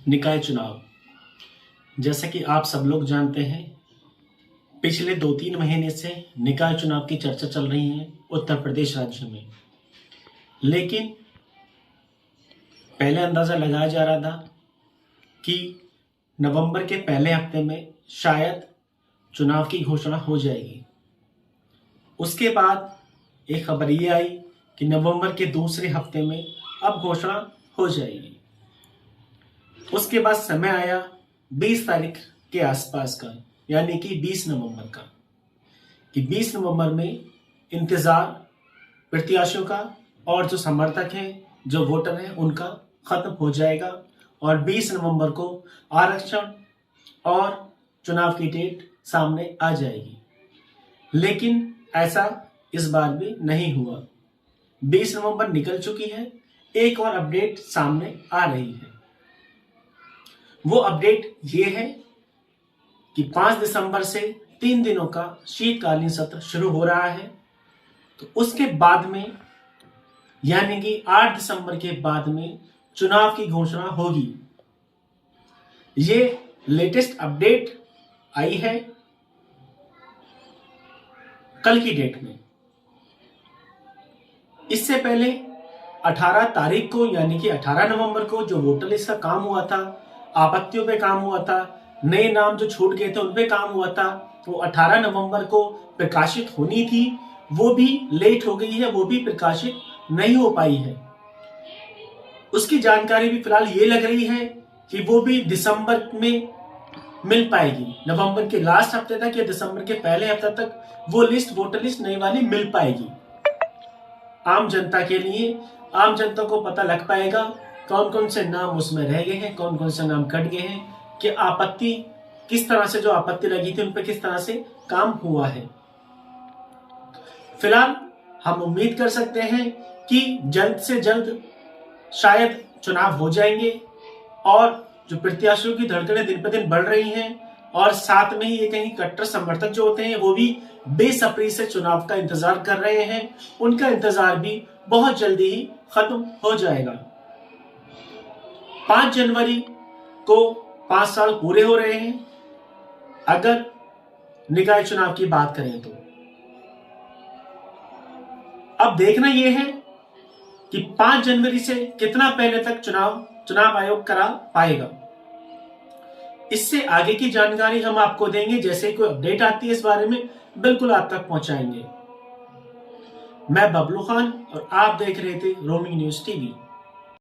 निकाय चुनाव। जैसा कि आप सब लोग जानते हैं, पिछले 2-3 महीने से निकाय चुनाव की चर्चा चल रही है उत्तर प्रदेश राज्य में। लेकिन पहले अंदाज़ा लगाया जा रहा था कि नवंबर के पहले हफ्ते में शायद चुनाव की घोषणा हो जाएगी। उसके बाद एक खबर ये आई कि नवंबर के दूसरे हफ्ते में अब घोषणा हो जाएगी। उसके बाद समय आया 20 तारीख के आसपास का, यानी कि 20 नवंबर का, कि 20 नवंबर में इंतज़ार प्रत्याशियों का और जो समर्थक हैं, जो वोटर हैं, उनका खत्म हो जाएगा और 20 नवंबर को आरक्षण और चुनाव की डेट सामने आ जाएगी। लेकिन ऐसा इस बार भी नहीं हुआ। 20 नवंबर निकल चुकी है, एक और अपडेट सामने आ रही है। वो अपडेट ये है कि 5 दिसंबर से 3 दिनों का शीतकालीन सत्र शुरू हो रहा है। तो उसके बाद में, यानी कि 8 दिसंबर के बाद में चुनाव की घोषणा होगी। ये लेटेस्ट अपडेट आई है कल की डेट में। इससे पहले 18 तारीख को, यानी कि 18 नवंबर को जो वोटर लिस्ट का काम हुआ था, आपत्तियों पे काम हुआ था, नए नाम जो छूट गए थे उन पे काम हुआ था, वो 18 नवंबर को प्रकाशित होनी थी। वो भी लेट हो गई है, वो भी प्रकाशित नहीं हो पाई है। उसकी जानकारी भी फिलहाल ये लग रही है कि वो भी दिसंबर में मिल पाएगी। नवंबर के लास्ट हफ्ते तक या दिसंबर के पहले हफ्ते तक वो लिस्ट, वोटर लिस्ट नई वाली मिल पाएगी आम जनता के लिए। आम जनता को पता लग पाएगा कौन कौन से नाम उसमें रह गए हैं, कौन कौन से नाम कट गए हैं, कि आपत्ति किस तरह से, जो आपत्ति लगी थी उन पर किस तरह से काम हुआ है। फिलहाल हम उम्मीद कर सकते हैं कि जल्द से जल्द शायद चुनाव हो जाएंगे और जो प्रत्याशियों की धड़कनें दिन पर दिन बढ़ रही हैं और साथ में ही ये कहीं कट्टर समर्थक जो होते हैं वो भी बेसब्री से चुनाव का इंतजार कर रहे हैं, उनका इंतजार भी बहुत जल्दी ही खत्म हो जाएगा। 5 जनवरी को 5 साल पूरे हो रहे हैं अगर निकाय चुनाव की बात करें तो। अब देखना यह है कि 5 जनवरी से कितना पहले तक चुनाव आयोग करा पाएगा। इससे आगे की जानकारी हम आपको देंगे, जैसे कोई अपडेट आती है इस बारे में बिल्कुल आप तक पहुंचाएंगे। मैं बबलू खान और आप देख रहे थे रोमिंग न्यूज टीवी।